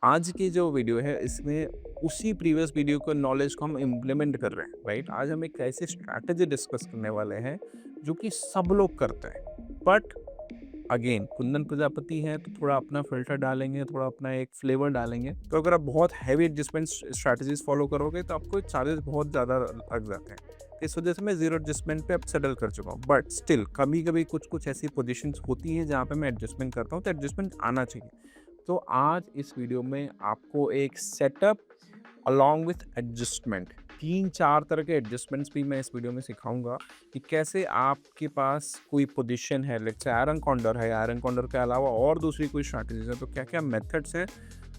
आज की जो वीडियो है इसमें उसी प्रीवियस वीडियो को नॉलेज को हम इम्प्लीमेंट कर रहे हैं, राइट? आज हम एक ऐसी स्ट्रैटेजी डिस्कस करने वाले हैं जो कि सब लोग करते हैं। बट अगेन कुंदन प्रजापति है तो थोड़ा अपना फिल्टर डालेंगे, थोड़ा अपना एक फ्लेवर डालेंगे। तो अगर आप बहुत हैवी एडजस्टमेंट स्ट्रैटेजीज फॉलो करोगे तो आपको चार्जेस बहुत ज़्यादा लग जाते हैं। तो इस वजह से मैं जीरो एडजस्टमेंट पे अब सेटल कर चुका हूँ। बट स्टिल कभी कभी कुछ कुछ ऐसी पोजीशंस होती हैं जहाँ पे मैं एडजस्टमेंट करता हूँ, तो एडजस्टमेंट आना चाहिए। तो आज इस वीडियो में आपको एक सेटअप अलॉन्ग विथ एडजस्टमेंट, 3-4 तरह के एडजस्टमेंट्स भी मैं इस वीडियो में सिखाऊँगा कि कैसे आपके पास कोई पोजीशन है, लेट्स से आयरन कॉन्डर है, आयरन कॉन्डर के अलावा और दूसरी कोई स्ट्रैटेजीज़ है, तो क्या-क्या मेथड्स हैं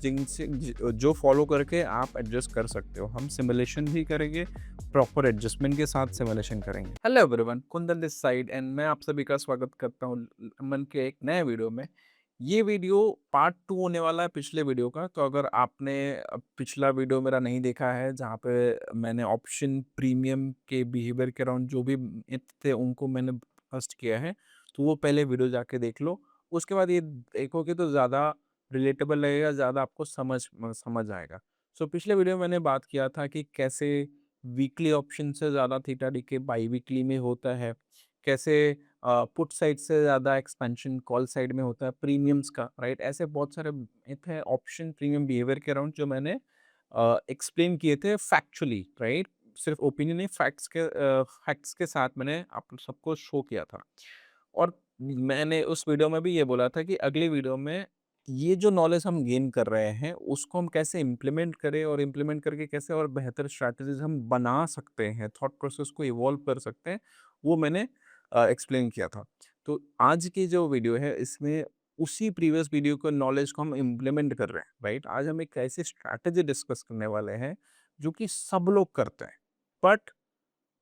जिनसे जो फॉलो करके आप एडजस्ट कर सकते हो। हम सिमुलेशन भी करेंगे, प्रॉपर एडजस्टमेंट के साथ सिमुलेशन करेंगे। Hello everyone, Kundan this side and मैं आप सभी का स्वागत करता हूँ मन के एक नए वीडियो में। ये वीडियो पार्ट 2 होने वाला है पिछले वीडियो का, तो अगर आपने पिछला वीडियो मेरा नहीं देखा है जहाँ पे मैंने ऑप्शन प्रीमियम के बिहेवियर के अराउंड जो भी मिथ थे उनको मैंने बस्ट किया है, तो वो पहले वीडियो जाके देख लो। उसके बाद ये देखोगे तो ज़्यादा रिलेटेबल लगेगा, ज़्यादा आपको समझ आएगा। सो पिछले वीडियो में मैंने बात किया था कि कैसे वीकली ऑप्शन से ज़्यादा थीटा डीके बाई वीकली में होता है, कैसे पुट साइड से ज़्यादा एक्सपेंशन कॉल साइड में होता है प्रीमियम्स का, राइट? ऐसे बहुत सारे मिथ है ऑप्शन प्रीमियम बिहेवियर के अराउंड जो मैंने एक्सप्लेन किए थे फैक्चुअली, राइट? सिर्फ ओपिनियन नहीं, फैक्ट्स के साथ मैंने आप सबको शो किया था। और मैंने उस वीडियो में भी ये बोला था कि अगली वीडियो में ये जो नॉलेज हम गेन कर रहे हैं उसको हम कैसे इम्प्लीमेंट करें और इम्प्लीमेंट करके कैसे और बेहतर स्ट्रैटेजीज हम बना सकते हैं, थॉट प्रोसेस को इवॉल्व कर सकते हैं, वो मैंने एक्सप्लेन किया था। तो आज की जो वीडियो है इसमें उसी प्रीवियस वीडियो को नॉलेज को हम इम्प्लीमेंट कर रहे हैं, राइट? आज हम एक ऐसी स्ट्रैटेजी डिस्कस करने वाले हैं जो कि सब लोग करते हैं। बट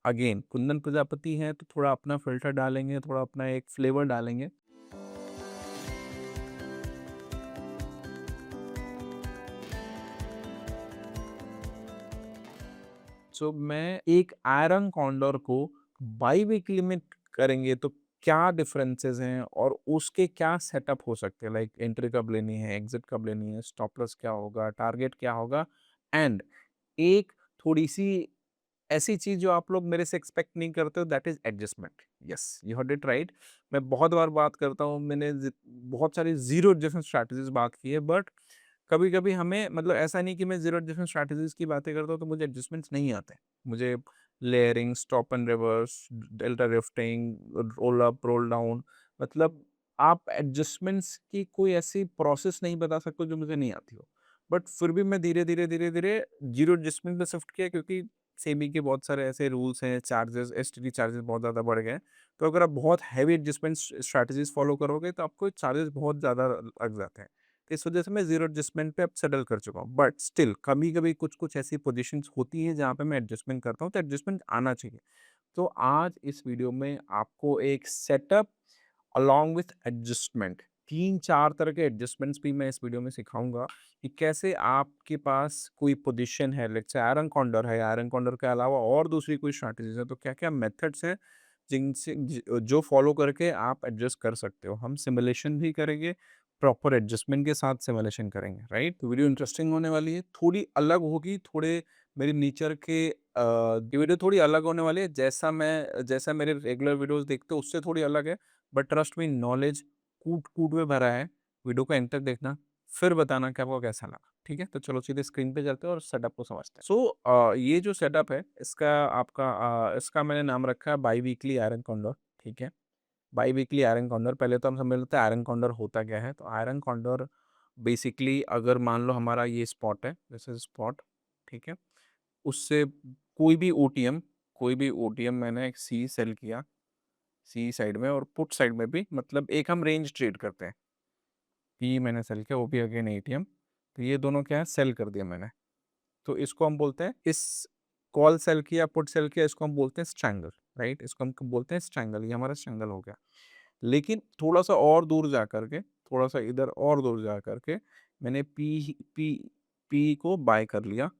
अगेन कुंदन प्रजापति हैं तो थोड़ा अपना फिल्टर डालेंगे, थोड़ा अपना एक फ्लेवर डालेंगे। सो मैं एक आयरन कॉन्डोर को बाई वीकली में करेंगे तो क्या डिफरेंसेस हैं और उसके क्या सेटअप हो सकते हैं, लाइक एंट्री कब लेनी है, एग्जिट कब लेनी है, स्टॉप लॉस क्या होगा, टारगेट क्या होगा। एंड एक थोड़ी सी ऐसी चीज जो आप लोग मेरे से एक्सपेक्ट नहीं करते हो, that is adjustment. Yes, you heard it right. मैं बहुत बार बात करता हूँ, मैंने बहुत सारी जीरो एडजस्टमेंट स्ट्रैटेजीज बात की है, बट कभी कभी हमें मतलब ऐसा नहीं कि मैं जीरो एडजस्टमेंट स्ट्रैटेजीज की बातें करता हूँ तो मुझे एडजस्टमेंट्स नहीं आते। मुझे layering, stop and reverse, delta rifting, roll up, roll down, मतलब आप एडजस्टमेंट्स की कोई ऐसी प्रोसेस नहीं बता सकते जो मुझे नहीं आती हो। बट फिर भी मैं धीरे धीरे जीरो एडजस्टमेंट पे शिफ्ट किया, क्योंकि सेबी के बहुत सारे ऐसे रूल्स हैं, चार्जेस, एसटीडी चार्जेस बहुत ज़्यादा बढ़ गए हैं। तो अगर आप बहुत हैवी एडजस्टमेंट स्ट्रैटेजीज फॉलो करोगे तो आपको चार्जेस बहुत ज़्यादा लग जाते हैं। तो इस वजह से मैं जीरो एडजस्टमेंट पे अब सेटल कर चुका हूँ। बट स्टिल कभी कभी कुछ कुछ ऐसी पोजीशंस होती हैं जहाँ पे मैं एडजस्टमेंट करता हूँ, तो एडजस्टमेंट आना चाहिए। तो आज इस वीडियो में आपको एक सेटअप अलॉन्ग विथ एडजस्टमेंट, 3-4 तरह के एडजस्टमेंट्स भी मैं इस वीडियो में सिखाऊंगा कि कैसे आपके पास कोई पोजीशन है, लेट्स से आयरन कॉन्डर है, आयरन कॉन्डर के अलावा और दूसरी कोई स्ट्रैटेजीज है, तो क्या-क्या मेथड्स हैं जिनसे जो फॉलो करके आप एडजस्ट कर सकते हो। हम सिमुलेशन भी करेंगे, प्रॉपर एडजस्टमेंट के साथ सिमुलेशन करेंगे, राइट? तो वीडियो इंटरेस्टिंग होने वाली है, थोड़ी अलग होगी, थोड़े मेरी नेचर के ये वीडियो थोड़ी अलग होने वाली है। जैसा मेरे रेगुलर वीडियोस देखते हो उससे थोड़ी अलग है। बट ट्रस्ट मी, नॉलेज कूट-कूट में भरा है। वीडियो को एंड तक देखना, फिर बताना कि आपको कैसा लगा, ठीक है? तो चलो सीधे स्क्रीन पे चलते हैं और सेटअप को समझते हैं। सो ये जो सेटअप है इसका मैंने नाम रखा है बाई वीकली आयरन कॉन्डोर, ठीक है? By weekly iron condor. पहले तो हम समझ लेते हैं आयरन कॉन्डोर होता क्या है। तो आयरन कॉन्डोर बेसिकली, अगर मान लो हमारा ये स्पॉट है, दिस इज स्पॉट, ठीक है? उससे कोई भी ओटीएम मैंने एक सी सेल किया, सी साइड में और पुट साइड में भी, मतलब एक हम रेंज ट्रेड करते हैं। पी मैंने सेल किया, वो भी अगेन एटीएम। तो ये दोनों क्या है, सेल कर दिया मैंने। तो इसको हम बोलते हैं, इस कॉल सेल किया, पुट सेल किया, इसको हम बोलते हैं स्ट्रैंगल, राइट? इसको हम बोलते हैं स्ट्रैंगल, ये हमारा स्ट्रैंगल हो गया। लेकिन थोड़ा-सा और दूर जा कर के, थोड़ा-सा इधर और दूर जा कर के मैंने पी को बाय कर लिया,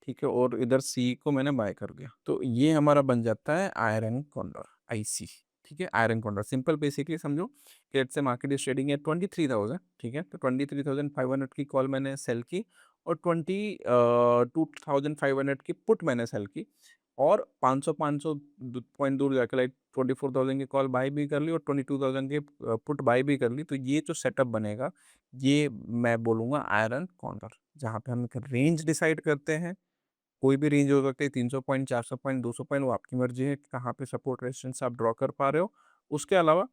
ठीक है? और इधर सी को मैंने बाय कर लिया। तो ये हमारा बन जाता है आयरन कॉन्डोर, आईसी, ठीक है, आयरन कॉन्ट्रा सिंपल बेसिकली समझो कि let's say market is trading at 23,000, ठीक है, तो 23,500 की कॉल मैंने सेल की और 22,500 की पुट मैंने सेल की और 500 पॉइंट दूर जाकर लाइक 24,000 की कॉल बाय भी कर ली और 22,000 की पुट बाय भी कर ली। तो ये जो सेटअप बनेगा ये मैं बोलूँगा आयरन कॉन्ट्रा, जहाँ पे हम एक रेंज डिसाइड करते हैं। कोई भी रेंज हो सकती है, 300 पॉइंट, 400 पॉइंट, 200 पॉइंट, वो आपकी मर्जी है कि कहाँ पे सपोर्ट रेजिस्टेंस आप ड्रॉ कर पा रहे हो। उसके अलावा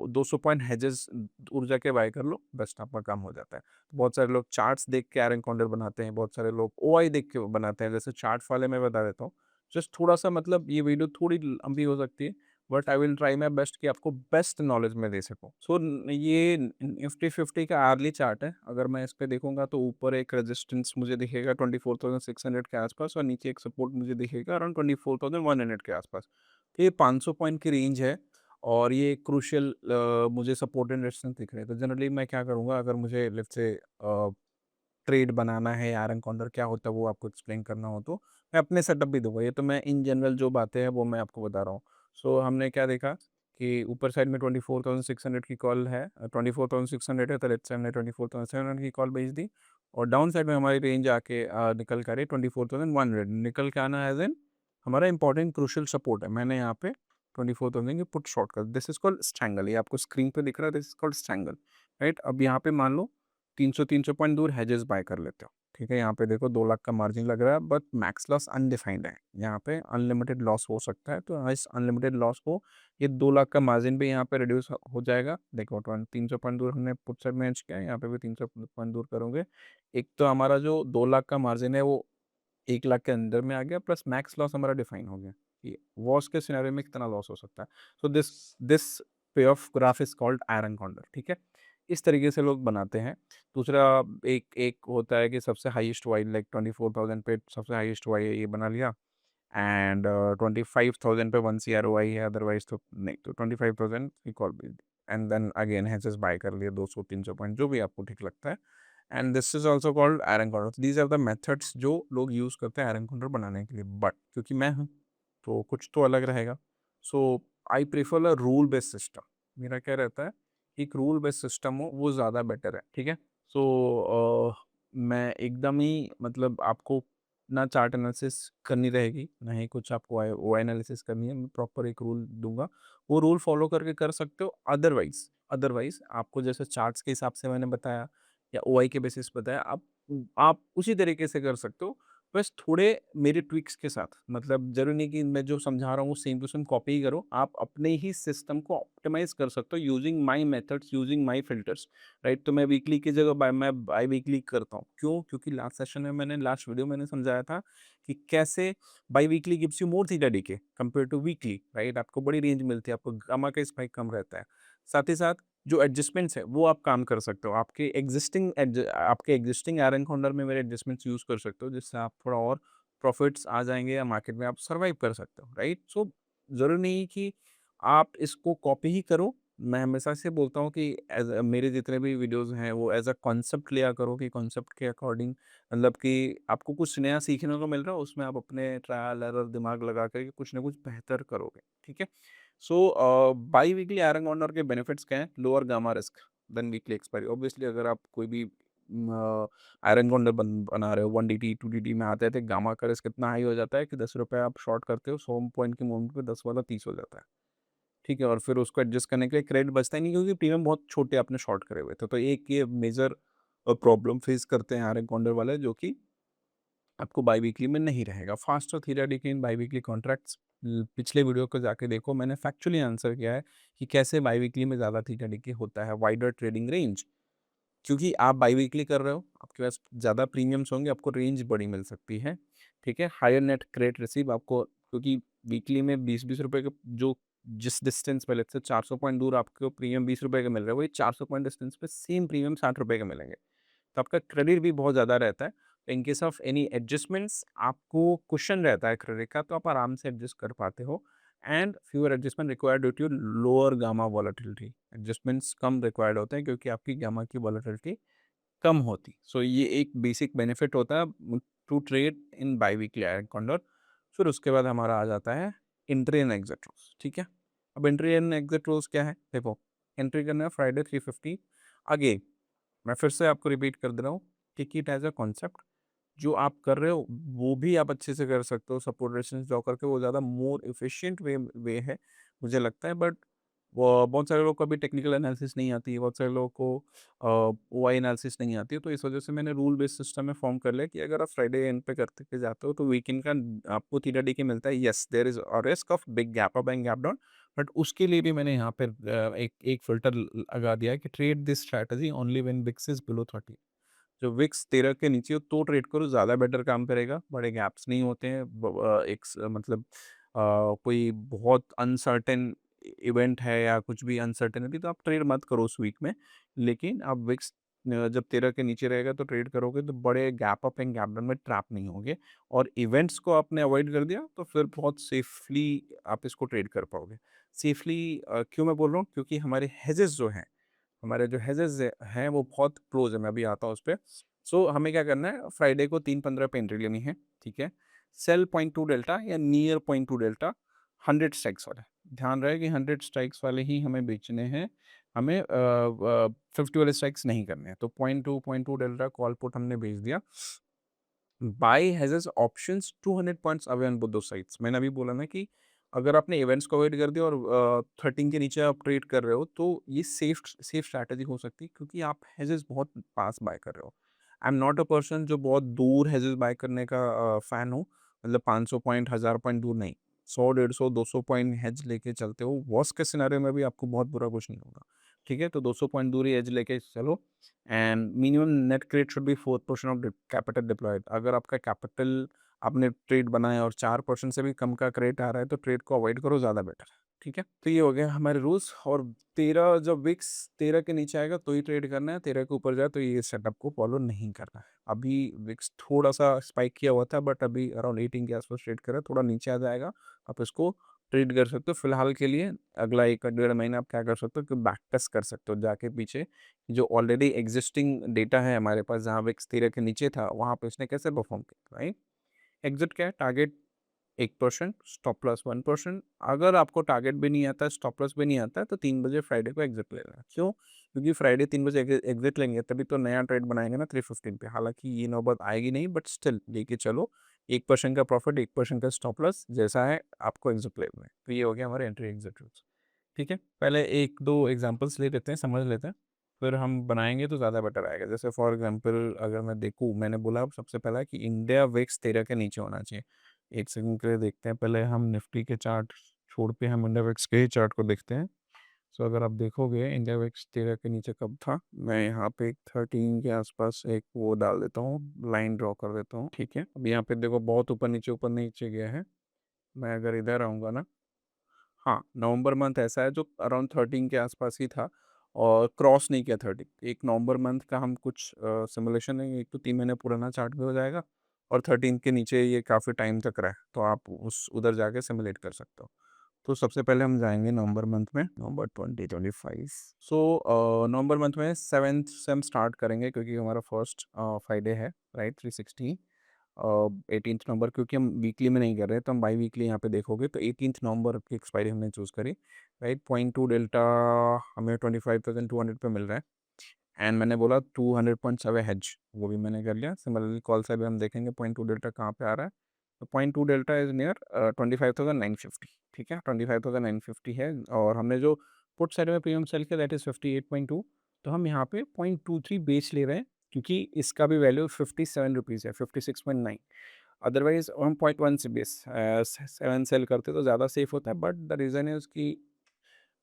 200 पॉइंट हेजेस दूर जाके बाय कर लो, बेस्ट आपका काम हो जाता है। बहुत सारे लोग चार्ट्स देख के आयरन कॉन्डर बनाते हैं, बहुत सारे लोग ओआई देख के बनाते हैं। जैसे चार्ट वाले मैं बता देता हूँ, जस्ट थोड़ा सा मतलब ये वीडियो थोड़ी लंबी हो सकती है, but I will try my best कि आपको बेस्ट नॉलेज में दे सकूँ। सो ये निफ्टी 50 का आर्ली चार्ट है। अगर मैं इस पे देखूंगा तो ऊपर एक रेजिस्टेंस मुझे दिखेगा 24,600 के आसपास और नीचे एक सपोर्ट मुझे दिखेगा अराउंड 24,100 के आसपास। तो ये 500 पॉइंट की रेंज है और ये क्रूशियल मुझे सपोर्ट एंड रेजिस्टेंस दिख रहे हैं। तो जनरली मैं क्या करूँगा, अगर मुझे लेट्स से ट्रेड बनाना है, आयरन कॉन्डर क्या होता है वो आपको एक्सप्लेन करना हो तो मैं अपने सेटअप भी दूंगा। ये तो मैं इन जनरल जो बातें हैं वो मैं आपको बता रहा हूँ। सो हमने क्या देखा कि ऊपर साइड में 24,600 की कॉल है, 24,600 है, तो लेट्स से हमने 24,700 की कॉल भेज दी और डाउन साइड में हमारी रेंज आके निकल कर 24,100 निकल के आना एज एन हमारा इंपॉर्टेंट क्रूशियल सपोर्ट है। मैंने यहाँ पे 24,000 की पुट शॉर्ट कर, दिस इज कॉल्ड स्ट्रैंगल। ये आपको स्क्रीन पे दिख रहा है, this is called strangle, right. अब यहाँ पे मान लो 300 पॉइंट दूर हेजेस बाय कर लेते हो, ठीक है। यहाँ पे देखो 2 लाख का मार्जिन लग रहा है बट मैक्स लॉस अनडिफाइंड है, यहाँ पे अनलिमिटेड लॉस हो सकता है। तो इस अनलिमिटेड लॉस को ये 2 लाख का मार्जिन भी यहाँ पे रिड्यूस हो जाएगा। देखो 300 पॉइंट दूर हमने पुट साइड में एच किया है, यहाँ पे भी 300 पॉइंट दूर करोगे। एक तो हमारा जो 2 लाख का मार्जिन है वो 1 लाख के अंदर में आ गया, प्लस मैक्स लॉस हमारा डिफाइन हो गया कि वॉर्स्ट के सिनेरियो में कितना लॉस हो सकता है। सो दिस दिस पे of graph is called iron condor, ठीक है। इस तरीके से लोग बनाते हैं। दूसरा एक एक होता है कि सबसे हाईएस्ट वाई लाइक 24,000 पे सबसे हाईएस्ट वाई है, ये बना लिया एंड 25,000 पे 1 CROI है, अदरवाइज तो नहीं। तो 25,000 की call and then again hedges buy कर लिए 200-300 पॉइंट जो भी आपको ठीक लगता है। And this is also called iron condor. These are the methods जो लोग यूज करते हैं आयरन कॉन्डर बनाने के लिए, बट क्योंकि मैं हूँ तो कुछ तो अलग रहेगा। So I prefer a rule based system. मेरा क्या रहता है, एक रूल बेस्ड सिस्टम हो वो ज़्यादा बेटर है, ठीक है। सो मैं एकदम ही मतलब आपको ना चार्ट एनालिसिस करनी रहेगी, ना ही कुछ आपको ओ एनालिसिस करनी है। मैं प्रॉपर एक रूल दूंगा, वो रूल फॉलो करके कर सकते हो। अदरवाइज अदरवाइज आपको जैसे चार्ट्स के हिसाब से मैंने बताया या ओआई के बेसिस बताया, आप उसी तरीके से कर सकते हो, बस थोड़े मेरे ट्विक्स के साथ। मतलब जरूरी नहीं कि मैं जो समझा रहा हूँ सेम टू सेम कॉपी ही करो, आप अपने ही सिस्टम को ऑप्टिमाइज कर सकते हो using my methods, using my filters, right. तो मैं वीकली की जगह मैं बाई वीकली करता हूँ। क्यों? क्योंकि लास्ट सेशन में मैंने लास्ट वीडियो मैंने समझाया था कि कैसे biweekly gives you more theta decay compare to weekly, right. आपको बड़ी रेंज मिलती है, आपको गामा का स्पाइक कम रहता है। साथ ही साथ जो एडजस्टमेंट्स है वो आप काम कर सकते हो, आपके एग्जिस्टिंग आयरन कॉर्नर में मेरे एडजस्टमेंट्स यूज कर सकते हो, जिससे आप थोड़ा और प्रॉफिट्स आ जाएंगे या मार्केट में आप सर्वाइव कर सकते हो, राइट। सो जरूरी नहीं कि आप इसको कॉपी ही करो। मैं हमेशा से बोलता हूँ कि मेरे जितने भी वीडियोस हैं वो एज अ कॉन्सेप्ट लिया करो, कि कॉन्सेप्ट के अकॉर्डिंग मतलब कि आपको कुछ नया सीखने को मिल रहा है, उसमें आप अपने ट्रायल एरर दिमाग लगा करके कुछ ना कुछ बेहतर करोगे, ठीक है। So biweekly iron condor के बेनिफिट्स क्या हैं? Lower gamma risk than weekly expiry. Obviously अगर आप कोई भी आयरन कॉर्नर बना रहे हो 1DT 2DT में आते थे, गामा का रिस्क इतना हाई हो जाता है कि 10 रुपये आप शॉर्ट करते हो 100 पॉइंट के मूवमेंट पे 10 वाला 30 हो जाता है, ठीक है। और फिर उसको एडजस्ट करने के लिए क्रेडिट बचता ही नहीं, क्योंकि प्रीमियम बहुत छोटे आपने शॉर्ट करे हुए थे। तो एक ये मेजर प्रॉब्लम फेस करते हैं आयरन कॉर्नर वाले, जो कि आपको बाई वीकली में नहीं रहेगा। Faster theta DK in by weekly contracts, पिछले वीडियो को जाके देखो, मैंने फैक्चुअली आंसर किया है कि कैसे बाई वीकली में ज़्यादा थीटा डीके होता है। वाइडर ट्रेडिंग रेंज, क्योंकि आप बाई वीकली कर रहे हो, आपके पास ज़्यादा प्रीमियम्स होंगे, आपको रेंज बड़ी मिल सकती है, ठीक है। हायर नेट क्रेडिट रिसीव आपको, क्योंकि वीकली में 20-20 रुपये के जो जिस डिस्टेंस पे लेते 400 पॉइंट दूर आपको प्रीमियम 20 रुपये के मिल रहे हैं, वही 400 पॉइंट डिस्टेंस पे सेम प्रीमियम 60 रुपये के मिलेंगे। तो आपका क्रेडिट भी बहुत ज़्यादा रहता है। In case of any adjustments आपको क्वेश्चन रहता है क्रेडिट का, तो आप आराम से एडजस्ट कर पाते हो। And fewer adjustment required due to lower gamma volatility, adjustments कम रिक्वायर्ड होते हैं क्योंकि आपकी गामा की वॉलेटिलिटी कम होती। सो ये एक बेसिक बेनिफिट होता है to trade in biweekly iron condor. फिर उसके बाद हमारा आ जाता है इंट्री एंड एग्जिट, ठीक है। अब एंट्री एंड एग्जिट रूल्स क्या है? देखो, एंट्री करना है फ्राइडे 3:50। अगेन मैं फिर से आपको रिपीट कर दे रहा हूँ, take it as a concept. जो आप कर रहे हो वो भी आप अच्छे से कर सकते हो सपोर्ट रेजिस्टेंस ड्रॉ करके, वो ज़्यादा मोर एफिशिएंट वे है मुझे लगता है। बट वो बहुत सारे लोगों को अभी टेक्निकल एनालिसिस नहीं आती है, बहुत सारे लोगों को ओआई एनालिसिस नहीं आती है, तो इस वजह से मैंने रूल बेस्ड सिस्टम में फॉर्म कर लिया कि अगर आप फ्राइडे एंड पे करते के जाते हो तो वीकेंड का आपको थीटा डी के मिलता है। Yes, there is a risk of big gap up and gap down, but उसके लिए भी मैंने यहाँ पे एक फिल्टर लगा दिया है कि trade this strategy only when VIX is below 30। जो विक्स 13 के नीचे हो तो ट्रेड करो, ज़्यादा बेटर काम करेगा, बड़े गैप्स नहीं होते हैं। मतलब कोई बहुत अनसर्टेन इवेंट है या कुछ भी अनसर्टेनिटी, तो आप ट्रेड मत करो उस वीक में। लेकिन आप विक्स जब 13 के नीचे रहेगा तो ट्रेड करोगे तो बड़े gap up and gap down में ट्रैप नहीं होगे, और इवेंट्स को आपने अवॉइड कर दिया तो फिर बहुत सेफली आप इसको ट्रेड कर पाओगे। सेफली क्यों मैं बोल रहा हूँ? क्योंकि हमारे हेजेस जो हैं, हमारे जो हेजेस हैं वो बहुत क्लोज है, मैं अभी आता हूँ उस पर। सो हमें क्या करना है, फ्राइडे को 3:15 पे एंट्री लेनी है, ठीक है। सेल 0.2 डेल्टा या नियर 0.2 डेल्टा 100 स्ट्राइक्स वाले, ध्यान रहे कि 100 स्ट्राइक्स वाले ही हमें बेचने हैं, हमें 50 वाले स्ट्राइक्स नहीं करने हैं। तो 0.2 डेल्टा कॉल पुट हमने भेज दिया। Buy hedges options 200 points away on both दो साइड्स। मैंने अभी बोला ना कि अगर आपने इवेंट्स को अवॉइड कर दिया और 13 के नीचे आप ट्रेड कर रहे हो तो ये सेफ स्ट्रैटेजी हो सकती है, क्योंकि आप हेजेस बहुत पास बाय कर रहे हो। I am not a person जो बहुत दूर हेजेस बाय करने का फैन हो, मतलब 500 पॉइंट 1000 पॉइंट दूर नहीं, 100 150 200 पॉइंट हेज लेके चलते हो, वर्स्ट के सिनारियो में भी आपको बहुत बुरा कुछ नहीं होगा, ठीक है। तो 200 पॉइंट दूर ही एज लेके चलो, and minimum net credit should be 4% of capital deployed. अगर आपका कैपिटल आपने ट्रेड बनाया और 4% से भी कम का क्रेडिट आ रहा है तो ट्रेड को अवॉइड करो, ज़्यादा बेटर है, ठीक है। तो ये हो गया हमारे रूल्स। और 13 जब विक्स 13 के नीचे आएगा तो ही ट्रेड करना है, 13 के ऊपर जाए तो ये सेटअप को फॉलो नहीं करना है। अभी विक्स थोड़ा सा स्पाइक किया हुआ था, बट अभी अराउंड 18 के आसपास ट्रेड कर रहा है, थोड़ा नीचे आ जाएगा, आप इसको ट्रेड कर सकते हो। फिलहाल के लिए अगला 1 डेढ़ महीना आप क्या कर सकते हो कि बैक टेस्ट कर सकते हो जाके पीछे, जो ऑलरेडी एग्जिस्टिंग डेटा है हमारे पास, जहाँ विक्स 13 के नीचे था वहाँ पे उसने कैसे परफॉर्म किया, राइट। एग्जिट क्या है? Target 1%, stop loss 1%। अगर आपको टारगेट भी नहीं आता है, स्टॉप लॉस भी नहीं आता है, तो 3 बजे फ्राइडे को एग्जिट ले लेना। क्यों? क्योंकि फ्राइडे 3 बजे एग्जिट लेंगे तभी तो नया ट्रेड बनाएंगे ना 3:15 पे। हालांकि ये नौबत आएगी नहीं, बट स्टिल लेके चलो, 1% का प्रॉफिट, 1% का स्टॉप लॉस, जैसा है आपको एग्जिट लेना है। तो ये हो गया हमारे एंट्री एग्जिट रूल्स, ठीक है। पहले एक दो एग्जांपल्स ले लेते हैं, समझ लेते हैं, फिर हम बनाएंगे तो ज़्यादा बेटर आएगा। जैसे फॉर एग्जांपल अगर मैं देखूँ, मैंने बोला सबसे पहला कि इंडिया विक्स 13 के नीचे होना चाहिए। एक सेकंड के लिए देखते हैं, पहले हम निफ्टी के चार्ट छोड़ के हम इंडिया विक्स के ही चार्ट को देखते हैं। सो अगर आप देखोगे इंडिया विक्स 13 के नीचे कब था, मैं यहाँ पे 13 के आसपास एक वो डाल देता हूँ, लाइन ड्रॉ कर देता हूँ, ठीक है। अब यहाँ पे देखो बहुत ऊपर नीचे गया है। मैं अगर इधर आऊँगा ना, हाँ, नवंबर मंथ ऐसा है जो अराउंड 13 के आसपास ही था और क्रॉस नहीं किया 30। एक नवंबर मंथ का हम कुछ सिमुलेशन है, एक तो 3 महीने पुराना चार्ट भी हो जाएगा, और 13 के नीचे ये काफ़ी टाइम तक रहा है, तो आप उस उधर जाके सिमुलेट कर सकते हो। तो सबसे पहले हम जाएंगे नवंबर मंथ में, नवंबर 2025। सो नवंबर मंथ में 7th से हम स्टार्ट करेंगे, क्योंकि हमारा फर्स्ट फ्राइडे है, राइट, 360। 18th नवंबर, क्योंकि हम वीकली में नहीं कर रहे तो हम बाई वीकली यहाँ पे देखोगे तो 18th नवंबर की एक्सपायरी हमने चूज़ करी, राइट। 0.2 डेल्टा हमें 25,200 पे मिल रहा है, एंड मैंने बोला 200 पॉइंट्स अवे हेज, वो भी मैंने कर लिया। सिमिलरली कॉल से भी हम देखेंगे 0.2 डेल्टा कहाँ पे आ रहा है, तो 0.2 डेल्टा इज नियर 25,950, ठीक है, 25,950 है। और हमने जो पुट साइड में प्रीमियम सेल किया दैट इज़ 58.2, तो हम यहाँ पे 0.23 बेच ले रहे हैं, क्योंकि इसका भी वैल्यू 57 रुपीज़ है, 56.9। अदरवाइज हम 0.1 से बेस 7 सेल करते तो ज़्यादा सेफ होता है, बट द रीज़न है उसकी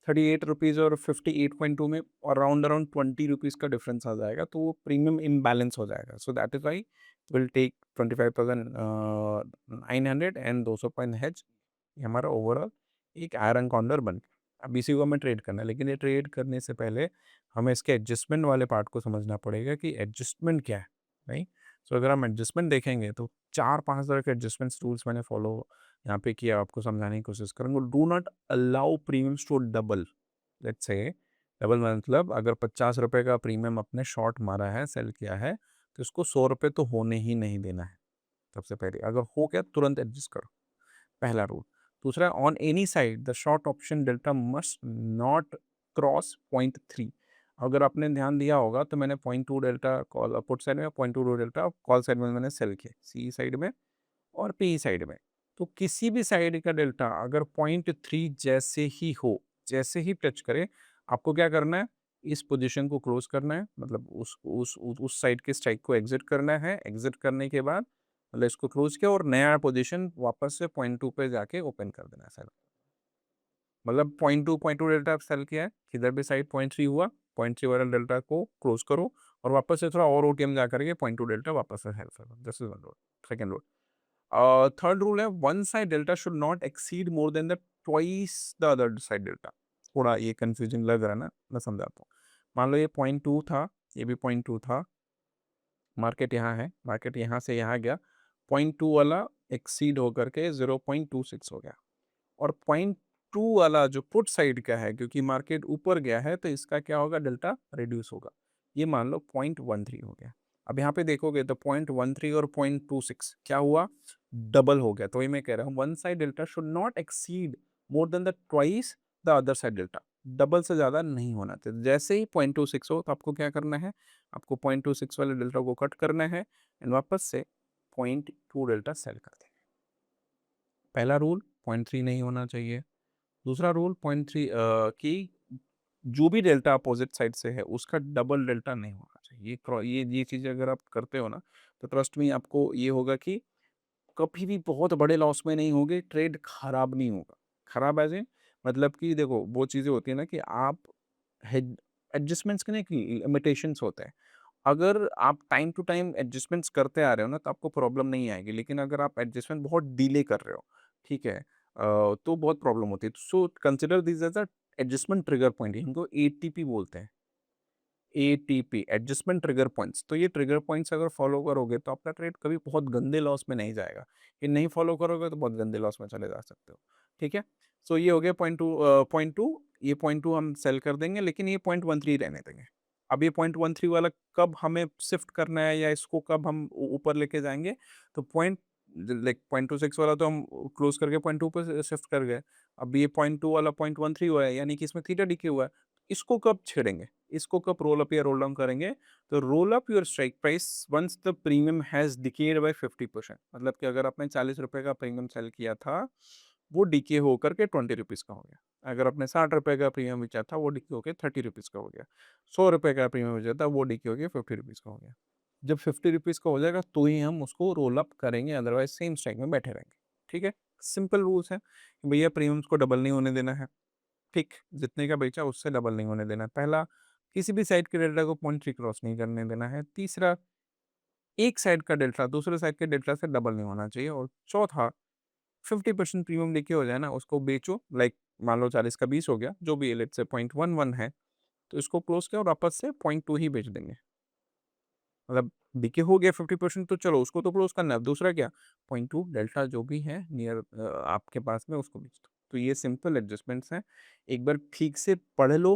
38 रुपीज़ और 58.2 में अराउंड अराउंड 20 रुपीज़ का डिफरेंस आ जाएगा, तो वो प्रीमियम इम्बैलेंस हो जाएगा। So that is why will take 25,900 and 200 point hedge. ये हमारा ओवरऑल एक आयरन कॉर्नर बन गया। अब इसी को हमें ट्रेड करना है, लेकिन ये ट्रेड करने से पहले हमें इसके एडजस्टमेंट वाले पार्ट को समझना पड़ेगा कि एडजस्टमेंट क्या है, नहीं। सो अगर हम एडजस्टमेंट देखेंगे तो 4-5 तरह के एडजस्टमेंट टूल्स मैंने फॉलो यहाँ पे किया, आपको समझाने की कोशिश करूँगा। Do not allow premiums to double. Let's say double मतलब अगर 50 रुपये का प्रीमियम अपने शॉर्ट मारा है, सेल किया है, तो इसको 100 रुपये तो होने ही नहीं देना है। सबसे पहले अगर हो गया तुरंत एडजस्ट करो, पहला रूल। दूसरा है on any side the short option delta must not cross 0.3। अगर आपने ध्यान दिया होगा तो मैंने 0.2 डेल्टा कॉल पुट साइड में, 0.2 डेल्टा कॉल साइड में मैंने सेल किया, सी साइड में और पी साइड में। तो किसी भी साइड का डेल्टा अगर 0.3 जैसे ही टच करे, आपको क्या करना है, इस पोजीशन को क्लोज करना है, मतलब उस साइड के स्ट्राइक को एग्जिट करना है। एग्जिट करने के बाद मतलब इसको क्लोज किया और नया पोजीशन वापस से 0.2 पे जाके ओपन कर देना है सेल। मतलब 0.2 डेल्टा सेल किया है, किधर भी साइड 0.3 हुआ, 0.3 वाला डेल्टा को क्लोज करो और वापस से थोड़ा और ओटीएम जा करके 0.2 डेल्टा वापस से सेल करो। This is one rule. Second rule, third rule है one side delta should not exceed more than the twice the other side delta. थोड़ा ये कंफ्यूजिंग लग रहा है ना, मैं समझाता हूँ। मान लो ये 0.2 था, ये भी 0.2 था, मार्केट यहाँ है, मार्केट यहाँ से यहाँ गया, 0.2 वाला एक्सीड होकर के 0.26 हो गया और 0.2 वाला जो पुट साइड का है, क्योंकि मार्केट ऊपर गया है तो इसका क्या होगा, डेल्टा रिड्यूस होगा। ये मान लो 0.13 हो गया। अब यहाँ पे देखोगे तो 0.13 और 0.26 क्या हुआ, डबल हो गया। तो ये मैं कह रहा हूँ one side delta should not exceed more than the twice the other side delta. Double से ज्यादा नहीं होना चाहिए। जैसे ही 0.26 हो तो आपको क्या करना है, आपको 0.26 वाले डेल्टा को कट करना है एंड वापस से 0.2 डेल्टा सेल कर देना। पहला रूल 0.3 नहीं होना चाहिए। दूसरा रूल 0.3 कि जो भी डेल्टा अपोजिट साइड से है उसका डबल डेल्टा नहीं होना चाहिए। ये चीज़ें अगर आप करते हो ना तो ट्रस्ट में आपको ये होगा कि कभी भी बहुत बड़े लॉस में नहीं होगे, ट्रेड खराब नहीं होगा। खराब एज ए मतलब कि देखो वो चीज़ें होती है ना कि आप एडजस्टमेंट्स के ना एक लिमिटेशंस होते हैं। अगर आप टाइम टू टाइम एडजस्टमेंट्स करते आ रहे हो ना तो आपको प्रॉब्लम नहीं आएगी, लेकिन अगर आप एडजस्टमेंट बहुत डिले कर रहे हो, ठीक है, तो बहुत प्रॉब्लम होती है। So consider this as a adjustment trigger point, इनको एटीपी बोलते हैं। ATP adjustment trigger points. तो ये ट्रिगर पॉइंट्स अगर फॉलो करोगे तो आपका ट्रेड कभी बहुत गंदे लॉस में नहीं जाएगा। ये नहीं फॉलो करोगे तो बहुत गंदे लॉस में चले जा सकते हो। ठीक है, सो ये हो गया 0.2, ये 0.2 हम सेल कर देंगे, लेकिन ये 0.13 रहने देंगे। अब ये 0.13 वाला कब हमें शिफ्ट करना है या इसको कब हम ऊपर लेके जाएंगे, तो पॉइंट लाइक 0.26 वाला तो हम क्लोज करके 0.2 पे शिफ्ट कर गए। अब ये 0.2 वाला 0.13 हुआ है, यानी कि इसमें थीटा डीके हुआ है। इसको कब छेड़ेंगे, इसको कब रोल अप या रोल डाउन करेंगे, तो roll up your strike price once the premium has decayed by 50%। मतलब कि अगर आपने 40 रुपए का प्रीमियम सेल किया था, वो डीके होकर के 20 रुपीज़ का हो गया। अगर आपने 60 रुपए का प्रीमियम बेचा था, वो डीके होकर 30 रुपीज़ का हो गया। 100 रुपए का प्रीमियम बेचा था, वो डीके होकर 50 रुपीज़ का हो गया। जब 50 रुपीज़ का हो जाएगा तो ही हम उसको रोल अप करेंगे, अदरवाइज सेम स्ट्राइक में बैठे रहेंगे। ठीक है, सिंपल रूल्स है कि भैया प्रीमियम्स को डबल नहीं होने देना है। ठीक, जितने का बेचा उससे डबल नहीं होने देना है। पहला, किसी भी साइड के डेल्टा को 0.3 क्रॉस नहीं करने देना है। तीसरा, एक साइड का डेल्टा दूसरे साइड के डेल्टा से डबल नहीं होना चाहिए। और चौथा, 50% प्रीमियम लेके हो जाए ना, उसको बेचो। लाइक मान लो 40 का 20 हो गया, जो भी लेट्स से 0.11 है, तो इसको क्लोज किया और वापस से 0.2 ही बेच देंगे। मतलब डीके हो गया 50%, तो चलो उसको तो क्लोज करना है। अब दूसरा क्या, 0.2 डेल्टा जो भी है नियर आपके पास में, उसको बेच दो। तो ये सिंपल एडजस्टमेंट्स हैं। एक बार ठीक से पढ़ लो,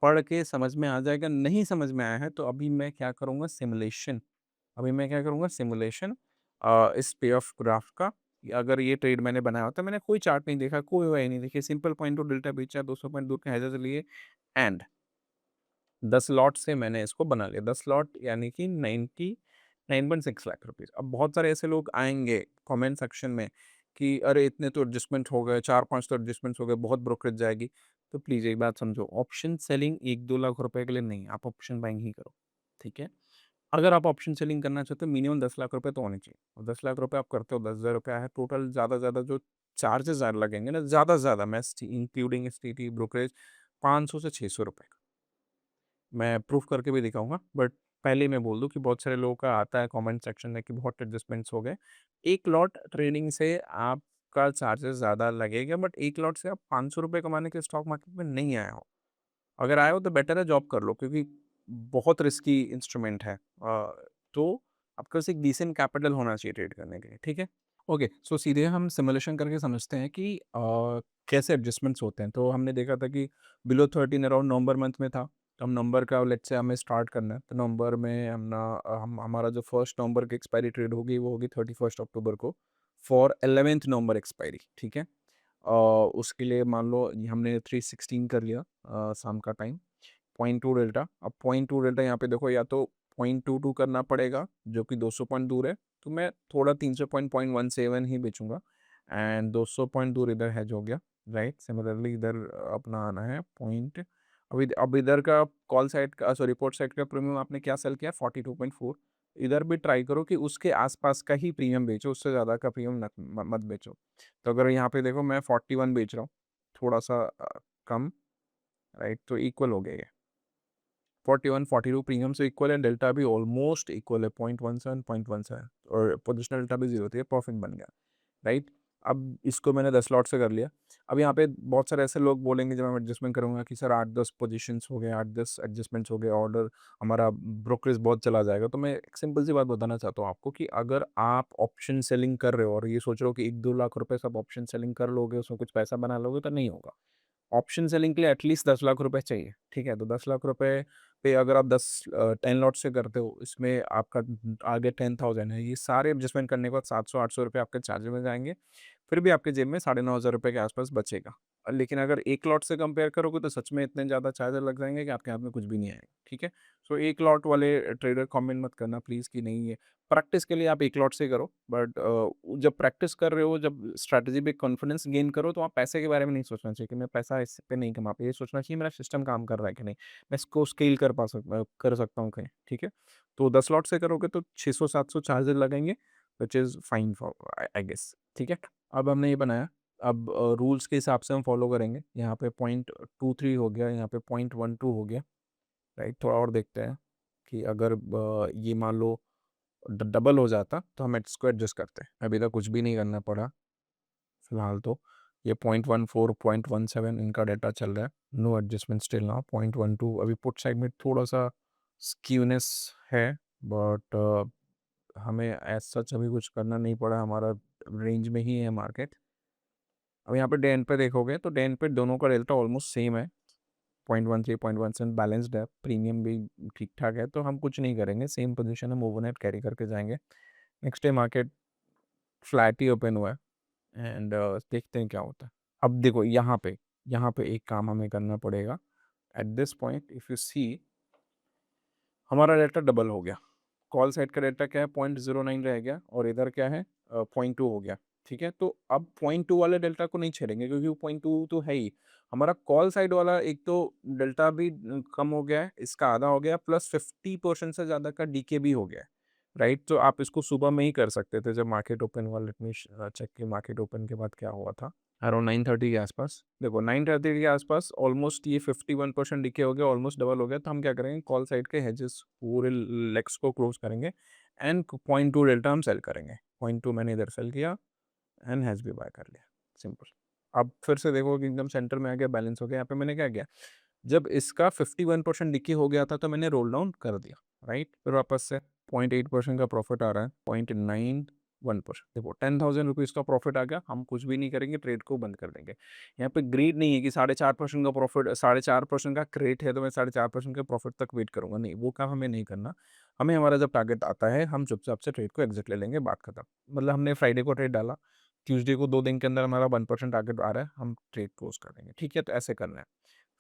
पढ़ के समझ में आ जाएगा। नहीं समझ में आया है तो अभी मैं क्या करूँगा, सिमुलेशन। अभी मैं क्या करूँगा, सिमुलेशन इस पे ऑफ ग्राफ का। अगर ये ट्रेड मैंने बनाया होता, मैंने कोई चार्ट नहीं देखा, कोई वे नहीं देखी, सिंपल 0.2 डेल्टा बेचा, 200 पॉइंट दूर के हैजर्स लिए एंड 10 लॉट से मैंने इसको बना लिया। 10 लॉट यानी कि 99.6 लाख रुपीज़। अब बहुत सारे ऐसे लोग आएँगे कमेंट सेक्शन में कि अरे इतने तो एडजस्टमेंट हो गए, 4-5 तो एडजस्टमेंट्स हो गए, बहुत ब्रोकरेज जाएगी। तो प्लीज़ एक बात समझो, ऑप्शन सेलिंग 1-2 लाख रुपए के लिए नहीं, आप ऑप्शन बाइंग ही करो, ठीक है? अगर आप ऑप्शन सेलिंग करना चाहते हो, मिनिमम 10 लाख रुपए तो होने चाहिए। और 10 लाख रुपए आप करते हो, 10,000 रुपया है टोटल, ज़्यादा से ज़्यादा जो चार्जेज़ लगेंगे ना, ज़्यादा से ज़्यादा, मैं इंक्लूडिंग एसटीटी, ब्रोकरेज, 500 से 600 रुपए। मैं प्रूफ करके भी दिखाऊँगा, बट पहले ही मैं बोल दूँ कि बहुत सारे लोगों का आता है कमेंट सेक्शन में कि बहुत एडजस्टमेंट्स हो गए। 1 लॉट ट्रेडिंग से आपका चार्जेस ज़्यादा लगेगा, बट 1 लॉट से आप ₹500 कमाने के स्टॉक मार्केट में नहीं आए हो। अगर आए हो तो बेटर है जॉब कर लो, क्योंकि बहुत रिस्की इंस्ट्रूमेंट है। तो आपके पास एक डिसेंट कैपिटल होना चाहिए ट्रेड करने के लिए, ठीक है? ओके, सो सीधे हम सिमुलेशन करके समझते हैं कि कैसे एडजस्टमेंट्स होते हैं। तो हमने देखा था कि बिलो 13 अराउंड नवंबर मंथ में था। तो हम नवंबर का लेट्स से हमें स्टार्ट करना है, तो नवंबर में हम हमारा जो फर्स्ट नवंबर की एक्सपायरी ट्रेड होगी वो होगी 31 अक्टूबर को, फॉर 11th नवंबर एक्सपायरी, ठीक है? उसके लिए मान लो ये हमने 316 कर लिया शाम का टाइम, 0.2 डेल्टा। अब 0.2 डेल्टा यहाँ पे देखो, या तो 0.22 करना पड़ेगा जो कि 200 पॉइंट दूर है, तो मैं थोड़ा 300 पॉइंट 0.17 ही बेचूंगा, एंड 200 पॉइंट दूर इधर हैज हो गया, राइट। सिमिलरली इधर अपना आना है पॉइंट, अब इधर का कॉल साइड का, सॉरी रिपोर्ट साइड का प्रीमियम आपने क्या सेल किया, 42.4। इधर भी ट्राई करो कि उसके आसपास का ही प्रीमियम बेचो, उससे ज़्यादा का प्रीमियम मत बेचो। तो अगर यहाँ पे देखो मैं 41 बेच रहा हूँ, थोड़ा सा कम, राइट, तो इक्वल हो गया ये 41 42 प्रीमियम से इक्वल है, डेल्टा भी ऑलमोस्ट इक्वल है 0.17 और पोजिशनल डेल्टा भी जीरो थी, प्रॉफिट बन गया, राइट। अब इसको मैंने 10 लॉट से कर लिया। अब यहाँ पे बहुत सारे ऐसे लोग बोलेंगे जब मैं एडजस्टमेंट करूंगा कि सर 8-10 पोजीशंस हो गए, 8-10 एडजस्टमेंट्स हो गए, ऑर्डर हमारा ब्रोकरेज बहुत चला जाएगा। तो मैं एक सिंपल सी बात बताना चाहता हूँ आपको कि अगर आप ऑप्शन सेलिंग कर रहे हो और ये सोच रहे हो कि 1-2 लाख रुपए सब ऑप्शन सेलिंग कर लोगे, उसमें कुछ पैसा बना लोगे, तो नहीं होगा। ऑप्शन सेलिंग के लिए एटलीस्ट 10 लाख रुपए चाहिए, ठीक है। तो 10 लाख रुपए पे अगर आप 10 लॉट से करते हो, इसमें आपका आगे 10,000 है, ये सारे एडजस्टमेंट करने के बाद 700-800 रुपये आपके चार्ज में जाएंगे, फिर भी आपके जेब में 9,500 रुपये के आसपास बचेगा। लेकिन अगर एक लॉट से कंपेयर करोगे तो सच में इतने ज़्यादा चार्जर लग जाएंगे कि आपके हाथ में कुछ भी नहीं आएगा, ठीक है। सो एक लॉट वाले ट्रेडर कमेंट मत करना प्लीज़ कि नहीं है, प्रैक्टिस के लिए आप एक लॉट से करो, बट जब प्रैक्टिस कर रहे हो, जब स्ट्रैटेजी पे कॉन्फिडेंस गेन करो, तो आप पैसे के बारे में नहीं सोचना चाहिए कि मैं पैसा इस पे नहीं कमा पाया, ये सोचना चाहिए मेरा सिस्टम काम कर रहा है कि नहीं, मैं इसको स्केल कर सकता हूँ कहीं, ठीक है। तो 10 लॉट से करोगे तो 600-700 चार्जर लगेंगे, which is fine for I guess, ठीक है। अब हमने ये बनाया, अब रूल्स के हिसाब से हम फॉलो करेंगे। यहाँ पे 0.23 हो गया, यहाँ पे 0.12 हो गया, राइट। थोड़ा और देखते हैं कि अगर ये मान लो डबल हो जाता तो हम इसको एडजस्ट करते हैं। अभी तक कुछ भी नहीं करना पड़ा फिलहाल, तो ये 0.14 0.17 इनका डाटा चल रहा है, नो एडजस्टमेंट स्टिल नाउ। 0.12 अभी पुट साइड में थोड़ा सा स्क्यूनेस है, बट हमें एज सच अभी कुछ करना नहीं पड़ा, हमारा रेंज में ही है मार्केट। अब यहाँ पे डे एंड पे देखोगे तो डे एंड पे दोनों का डेल्टा ऑलमोस्ट सेम है, 0.13 0.17 बैलेंस्ड है, प्रीमियम भी ठीक ठाक है, तो हम कुछ नहीं करेंगे, सेम पोजीशन हम ओवरनाइट कैरी करके जाएंगे। नेक्स्ट डे मार्केट फ्लैट ही ओपन हुआ है, एंड देखते हैं क्या होता है। अब देखो यहाँ पे एक काम हमें करना पड़ेगा। At this point if you see, हमारा डेटा डबल हो गया, कॉल साइड का डेटा क्या है 0.09 रह गया, और इधर क्या है 0.2 हो गया, ठीक है। तो अब 0.2 वाले डेल्टा को नहीं छेड़ेंगे क्योंकि वो 0.2 तो है ही। हमारा कॉल साइड वाला एक तो डेल्टा भी कम हो गया है, इसका आधा हो गया, प्लस 50% से ज़्यादा का डीके भी हो गया है, राइट। तो आप इसको सुबह में ही कर सकते थे जब मार्केट ओपन हुआ। लेट मी चेक कि मार्केट ओपन के बाद क्या हुआ था। अराउंड 9:30 के आसपास, देखो 9:30 के आसपास ऑलमोस्ट ये 51% डीके हो गया, ऑलमोस्ट डबल हो गया। तो हम क्या करेंगे, कॉल साइड के हेजेस पूरे लेग्स को क्लोज करेंगे, एंड 0.2 डेल्टा हम सेल करेंगे। 0.2 मैंने इधर सेल किया, एंड हैज़ भी बाय कर लिया, सिंपल। अब फिर से देखो कि एकदम सेंटर में आ गया, बैलेंस हो गया। यहाँ पे मैंने क्या किया, जब इसका 51% डिके हो गया था तो मैंने रोल डाउन कर दिया, राइट। फिर वापस से 0.8% का प्रॉफिट आ रहा है, 0.91%। देखो 10,000 रुपीज़ का प्रॉफिट आ गया, हम कुछ भी नहीं करेंगे, ट्रेड को बंद कर देंगे। यहाँ पे ग्रीड नहीं है कि 4.5% का प्रॉफिट, 4.5% का क्रेडिट है तो मैं 4.5% के प्रॉफिट तक वेट करूंगा, नहीं, वो काम हमें नहीं करना। हमें हमारा जब टारगेट आता है हम चुपचाप से ट्रेड को एग्जिट ले लेंगे, बात खत्म। मतलब हमने फ्राइडे को ट्रेड डाला, ट्यूसडे को 2 दिन के अंदर हमारा 1% टारगेट आ रहा है, हम ट्रेड क्लोज कर देंगे, ठीक है। तो ऐसे करना है।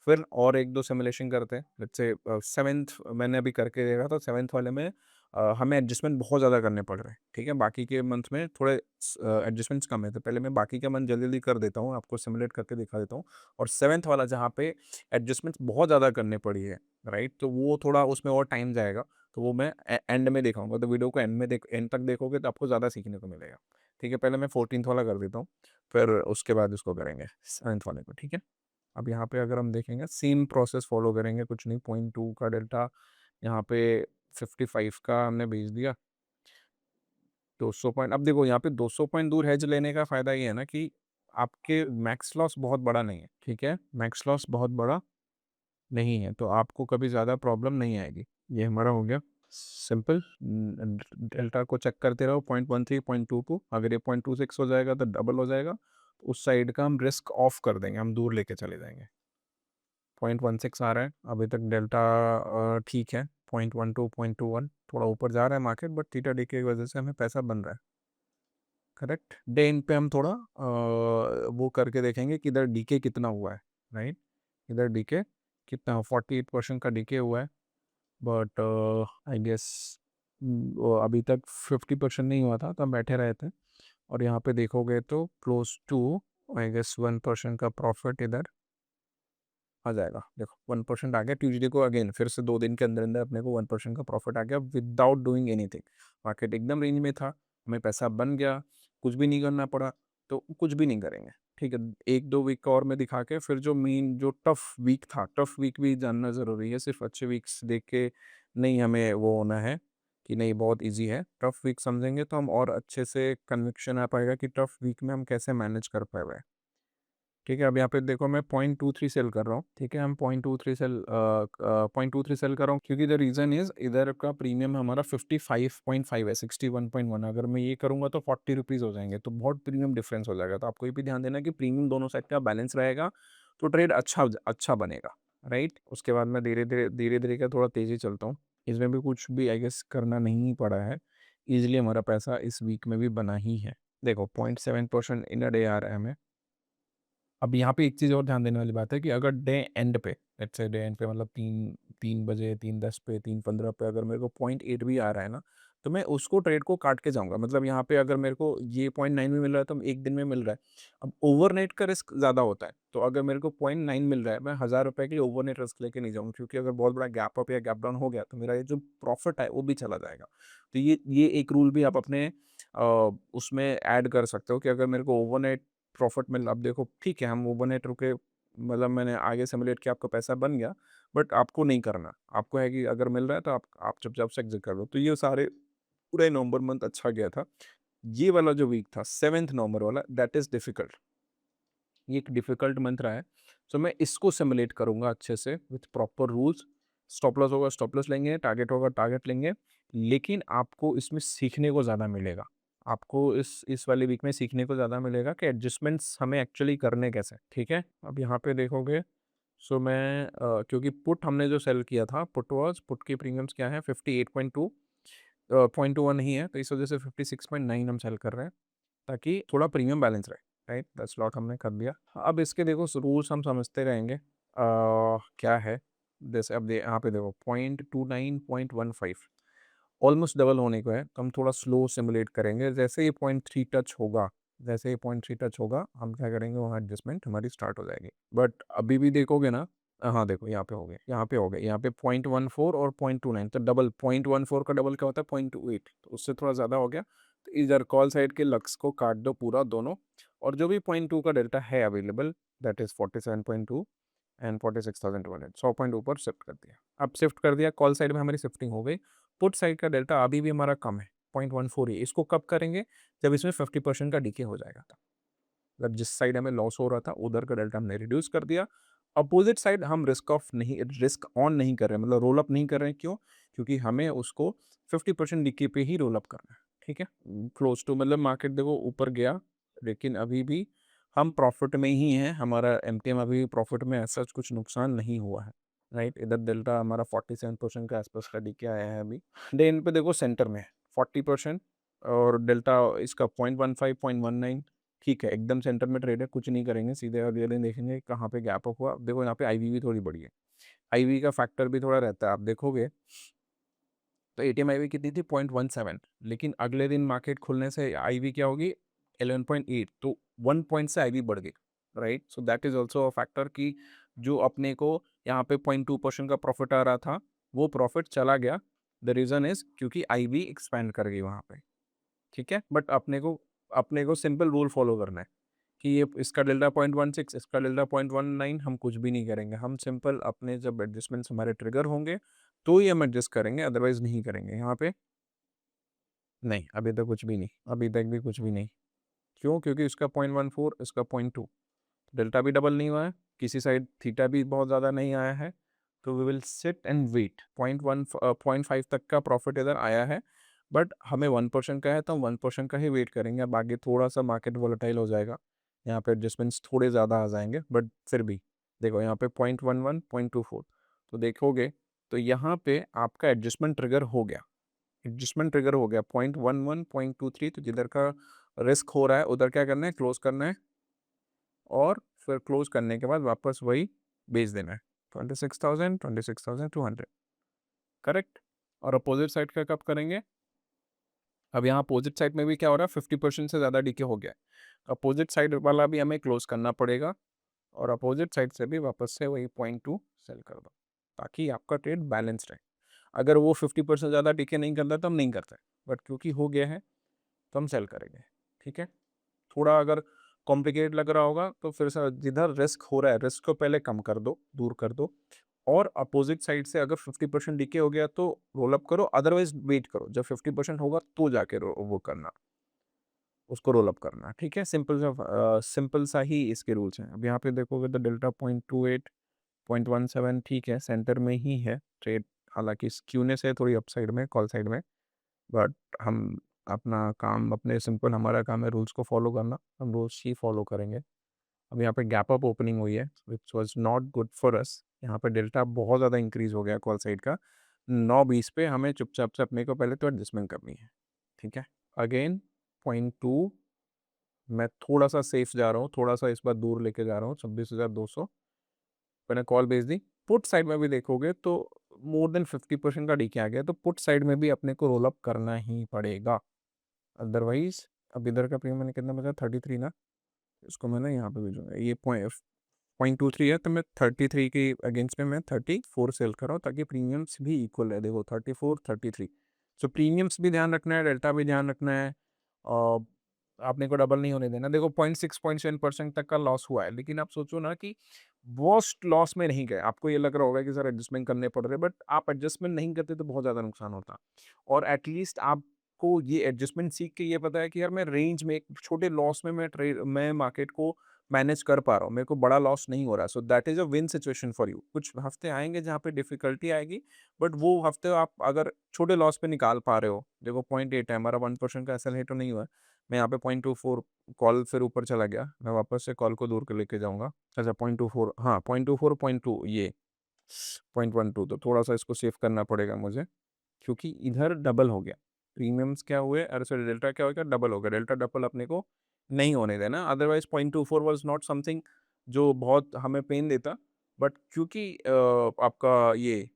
फिर और 1-2 सिमुलेशन करते हैं। लेट्स से 7th मैंने अभी करके देखा था, 7th वाले में हमें एडजस्टमेंट बहुत ज़्यादा करने पड़ रहे हैं, ठीक है। बाकी के मंथ में थोड़े एडजस्टमेंट्स कम है, तो पहले मैं बाकी के मंथ जल्दी-जल्दी कर देता हूँ, आपको सिमुलेट करके दिखा देता हूँ। और 7th वाला जहाँ पे एडजस्टमेंट्स बहुत ज़्यादा करने पड़ी है, राइट, तो वो थोड़ा उसमें और टाइम जाएगा, तो वो मैं एंड में दिखाऊँगा। तो वीडियो को एंड तक देखोगे तो आपको ज़्यादा सीखने को मिलेगा, ठीक है। पहले मैं 14th वाला कर देता हूँ, फिर उसके बाद उसको करेंगे 7th वाले को, ठीक है। अब यहाँ पे अगर हम देखेंगे सेम प्रोसेस फॉलो करेंगे, कुछ नहीं, 0.2 का डेल्टा यहाँ पे 55 का हमने भेज दिया, 200 पॉइंट। अब देखो यहाँ पे 200 पॉइंट दूर हेज लेने का फ़ायदा ये है ना कि आपके मैक्स लॉस बहुत बड़ा नहीं है, ठीक है। मैक्स लॉस बहुत बड़ा नहीं है, तो आपको कभी ज़्यादा प्रॉब्लम नहीं आएगी। ये हमारा हो गया सिंपल। डेल्टा को चेक करते रहो, 0.13 0.22, अगर ये 0.26 हो जाएगा तो डबल हो जाएगा, उस साइड का हम रिस्क ऑफ कर देंगे, हम दूर लेके चले जाएंगे। 0.16 आ रहा है अभी तक डेल्टा, ठीक है। 0.12 0.21 थोड़ा ऊपर जा रहा है मार्केट, बट थीटा डी की वजह से हमें पैसा बन रहा है। करेक्ट। डे इन पे हम थोड़ा वो करके देखेंगे कि इधर डीके कितना हुआ है, राइट। इधर डीके कितना 48% का डीके हुआ है, बट आई गेस अभी तक 50% नहीं हुआ था, तो हम बैठे रहे थे। और यहाँ पे देखोगे तो क्लोज टू आई गेस 1% का प्रॉफिट इधर आ जाएगा। देखो 1% आ गया ट्यूसडे को, अगेन फिर से 2 दिन के अंदर अंदर अपने को 1% का प्रॉफिट आ गया विदाउट डूइंग एनीथिंग। मार्केट एकदम रेंज में था, हमें पैसा बन गया, कुछ भी नहीं करना पड़ा, तो कुछ भी नहीं करेंगे। ठीक है, 1-2 वीक का और मैं दिखा के फिर जो मेन जो टफ वीक था, टफ वीक भी जानना ज़रूरी है, सिर्फ अच्छे वीक्स देख के नहीं हमें वो होना है कि नहीं बहुत ईजी है। टफ वीक समझेंगे तो हम और अच्छे से कन्विक्शन आ पाएगा कि टफ वीक में हम कैसे मैनेज कर पाए हुए हैं। ठीक है, अब यहाँ पे देखो मैं 0.23 सेल कर रहा हूँ। ठीक है, हम 0.23 सेल कर रहा हूँ क्योंकि द रीज़न इज इधर का प्रीमियम हमारा 55.5 है, 61.1। अगर मैं ये करूँगा तो 40 रुपीज़ हो जाएंगे, तो बहुत प्रीमियम डिफरेंस हो जाएगा। तो आपको ये भी ध्यान देना कि प्रीमियम दोनों साइड का बैलेंस रहेगा, तो ट्रेड अच्छा अच्छा बनेगा, राइट। उसके बाद मैं धीरे धीरे का थोड़ा तेज़ी चलता हूँ। इसमें भी कुछ भी आई गेस करना नहीं पड़ा है, ईजिली हमारा पैसा इस वीक में भी बना ही है। देखो 0.7% इन अ डे आ रहा है हमें। अब यहाँ पे एक चीज़ और ध्यान देने वाली बात है कि अगर डे एंड पे, लेट्स से डे एंड पे मतलब 3 बजे 3:10 पे 3:15 पे अगर मेरे को 0.8 भी आ रहा है ना, तो मैं उसको ट्रेड को काट के जाऊँगा। मतलब यहाँ पे अगर मेरे को ये 0.9 भी मिल रहा है तो एक दिन में मिल रहा है। अब ओवरनाइट का रिस्क ज़्यादा होता है, तो अगर मेरे को 0.9 मिल रहा है, मैं 1000 रुपये के लिए ओवरनाइट रिस्क लेके नहीं जाऊँगा, क्योंकि अगर बहुत बड़ा गैप अप या गैप डाउन हो गया तो मेरा ये जो प्रॉफिट है वो भी चला जाएगा। तो ये एक रूल भी आप अपने उसमें ऐड कर सकते हो कि अगर मेरे को ओवरनाइट प्रॉफिट मिल, अब देखो ठीक है हम ओवरनाइट रुके, मतलब मैंने आगे सिमुलेट किया, आपका पैसा बन गया, बट आपको नहीं करना। आपको है कि अगर मिल रहा है तो आप चुपचाप से एग्जिट कर लो। तो ये सारे पूरे नवंबर मंथ अच्छा गया था। ये वाला जो वीक था 7 नवंबर वाला, दैट इज डिफिकल्ट। ये एक डिफिकल्ट मंथ रहा है। सो मैं इसको सिमुलेट करूंगा अच्छे से with proper rules. Stop loss होगा स्टॉप लॉस लेंगे, टारगेट होगा टारगेट लेंगे, लेकिन आपको इसमें सीखने को ज़्यादा मिलेगा। आपको इस वाले वीक में सीखने को ज़्यादा मिलेगा कि एडजस्टमेंट्स हमें एक्चुअली करने कैसे। ठीक है, अब यहाँ पे देखोगे, सो मैं क्योंकि पुट हमने जो सेल किया था, पुट की प्रीमियम्स क्या है 58.2, 0.21 नहीं है, तो इस वजह से 56.9 हम सेल कर रहे हैं ताकि थोड़ा प्रीमियम बैलेंस रहे, राइट। 10 लॉट हमने कर दिया। अब इसके देखो रूल्स हम समझते रहेंगे, क्या है। जैसे अब यहाँ पे देखो 0.29 0.15 ऑलमोस्ट डबल होने को है, तो हम थोड़ा स्लो सिमुलेट करेंगे। जैसे ये 0.3 टच होगा, जैसे ये 0.3 टच होगा, हम क्या करेंगे, वहाँ एडजस्टमेंट हमारी स्टार्ट हो जाएगी। बट अभी भी देखोगे ना, हाँ देखो यहाँ पे हो गए, यहाँ पे हो गए, यहाँ पे 0.14 और 0.29, तो डबल 0.14 का डबल क्या होता है 0.28, तो उससे थोड़ा ज़्यादा हो गया। तो इधर कॉल साइड के लक्स को काट दो पूरा दोनों, और जो भी 0.2 का डेल्टा है available, that is 47.2 and 46,200, 100 point ऊपर शिफ्ट कर दिया। अब शिफ्ट कर दिया, कॉल साइड में हमारी शिफ्टिंग हो गई। पुट साइड का डेल्टा अभी भी हमारा कम है, 0.14 ही। इसको कब करेंगे, जब इसमें 50% का डीके हो जाएगा। मतलब जिस साइड हमें लॉस हो रहा था उधर का डेल्टा हमने रिड्यूस कर दिया। अपोजिट साइड हम रिस्क ऑन नहीं कर रहे हैं, मतलब रोल अप नहीं कर रहे हैं। क्यों? क्योंकि हमें उसको 50% डीके पे ही रोल अप करना है। ठीक है, क्लोज टू, मतलब मार्केट देखो ऊपर गया, लेकिन अभी भी हम प्रॉफिट में ही हैं। हमारा एमटीएम अभी प्रॉफिट में, ऐसा कुछ नुकसान नहीं हुआ है, राइट। इधर डेल्टा हमारा 47% का आसपास का डीके आया है अभी। डे इन पे देखो सेंटर में 40%, और डेल्टा इसका 0.15 0.19, ठीक है, एकदम सेंटर में ट्रेड है, कुछ नहीं करेंगे, सीधे अगले दिन देखेंगे कहाँ पे गैप अप हुआ। देखो यहाँ पे आईवी भी थोड़ी बड़ी है, आईवी का फैक्टर भी थोड़ा रहता है। आप देखोगे तो एटीएम आईवी कितनी थी 0.17, लेकिन अगले दिन मार्केट खुलने से आईवी क्या होगी 11.8, तो 1 पॉइंट से आईवी बढ़ गई, right. So that is also a factor कि जो अपने को यहाँ पे 0.2% का प्रॉफिट आ रहा था, वो प्रॉफिट चला गया। द रीजन इज क्योंकि आईवी एक्सपैंड कर गई वहाँ पे। ठीक है, बट अपने को सिंपल रूल फॉलो करना है कि ये इसका डेल्टा 0.16, इसका डेल्टा 0.19, हम कुछ भी नहीं करेंगे। हम सिंपल अपने जब एडजस्टमेंट्स हमारे ट्रिगर होंगे तो ही हम एडजस्ट करेंगे, अदरवाइज नहीं करेंगे। यहाँ पे नहीं, अभी तक कुछ भी नहीं, अभी तक भी कुछ भी नहीं। क्यों? क्योंकि इसका 0.14, इसका 0.2, डेल्टा भी डबल नहीं हुआ है, किसी साइड थीटा भी बहुत ज़्यादा नहीं आया है, तो we will sit and wait. 0.5 तक का प्रॉफिट इधर आया है, बट हमें 1% का है, तो हम 1% का ही वेट करेंगे। अब आगे थोड़ा सा मार्केट वॉलेटाइल हो जाएगा, यहाँ पे एडजस्टमेंट्स थोड़े ज़्यादा आ जाएंगे, बट फिर भी देखो यहाँ पे 0.11 0.24, तो देखोगे तो यहाँ पे आपका एडजस्टमेंट ट्रिगर हो गया, 0.11 0.23, तो जिधर का रिस्क हो रहा है, उधर क्या करना है, क्लोज करना है और फिर क्लोज करने के बाद वापस वही बेच देना है, 26,000, 26,200, करेक्ट। और अपोजिट साइड का कब करेंगे? अब यहाँ अपोजिट साइड में भी क्या हो रहा है, 50% से ज़्यादा डीके हो गया है, अपोजिट साइड वाला भी हमें क्लोज करना पड़ेगा और अपोजिट साइड से भी वापस से वही 0.2 सेल कर दो, ताकि आपका ट्रेड बैलेंस्ड रहे। अगर वो 50% ज़्यादा डीके नहीं करता तो हम नहीं करते, बट क्योंकि हो गया है तो हम सेल करेंगे, ठीक है। थोड़ा अगर कॉम्प्लिकेटेड लग रहा होगा तो फिर से जिधर रिस्क हो रहा है, रिस्क को पहले कम कर दो, दूर कर दो, और अपोजिट साइड से अगर 50% डीके हो गया तो रोल अप करो, अदरवाइज वेट करो, जब 50% होगा तो जाके वो करना, उसको रोल अप करना, ठीक है। सिंपल सा ही इसके रूल्स हैं। अब यहाँ पे देखोगे तो डेल्टा 0.28, 0.17 ठीक है, सेंटर में ही है ट्रेड, हालांकि स्क्यूनेस है थोड़ी अपसाइड में, कॉल साइड में, बट हम अपना काम, अपने सिंपल हमारा काम है रूल्स को फॉलो करना, हम रूल्स ही फॉलो करेंगे। अब यहाँ पे गैप अप ओपनिंग हुई है which was not good for us, यहाँ पे डेल्टा बहुत ज़्यादा इंक्रीज हो गया कॉल साइड का, 9:20 पे हमें चुपचाप से अपने को पहले तो एडजस्टमेंट करनी है, ठीक है। अगेन 0.2 मैं थोड़ा सा सेफ जा रहा हूँ, थोड़ा सा इस बार दूर लेके जा रहा हूँ, 26,200 मैंने कॉल भेज दी। पुट साइड में भी देखोगे तो मोर देन 50% का डीके आ गया, तो पुट साइड में भी अपने को रोल अप करना ही पड़ेगा, अदरवाइज। अब इधर का प्रीमियम मैंने कितना बचा, 33 ना, इसको मैं ना यहाँ पे भेजूंगा, ये 0.23 है, तो मैं 33 के अगेंस्ट में मैं 34 सेल कर रहा हूँ, ताकि प्रीमियम्स भी इक्वल है, देखो 34, 33, सो प्रीमियम्स भी ध्यान रखना है, डेल्टा भी ध्यान रखना है, और आपने को डबल नहीं होने देना। देखो 0.6 0.7% तक का लॉस हुआ है, लेकिन आप सोचो ना कि वर्स्ट लॉस में नहीं गए। आपको ये लग रहा होगा कि सर एडजस्टमेंट करने पड़ रहे, बट आप एडजस्टमेंट नहीं करते तो बहुत ज़्यादा नुकसान होता, और एटलीस्ट आपको ये एडजस्टमेंट सीख के ये पता है कि यार मैं रेंज में, एक छोटे लॉस में मैं मार्केट को मैनेज कर पा रहा हूँ, मेरे को बड़ा लॉस नहीं हो रहा, सो that is a win situation for you. कुछ हफ्ते आएंगे जहाँ पे डिफिकल्टी आएगी, बट वो हफ्ते आप अगर छोटे लॉस पे निकाल पा रहे हो, देखो 0.8 है हमारा, 1% का ऐसा नहीं तो नहीं हुआ, मैं यहाँ पे 0.24, कॉल फिर ऊपर चला गया, मैं वापस से कॉल को दूर कर लेके जाऊंगा। अच्छा 0.24, हाँ 0.24, 0.2, ये 0.12, तो थोड़ा सा इसको सेव करना पड़ेगा मुझे, क्योंकि इधर डबल हो गया, प्रीमियम्स क्या हुए, अरे सॉरी डेल्टा क्या हो गया, डबल हो गया, डेल्टा डबल अपने को नहीं होने देना, अदरवाइज 0.24 वॉज नॉट समथिंग जो बहुत हमें पेन देता, बट क्योंकि आपका ये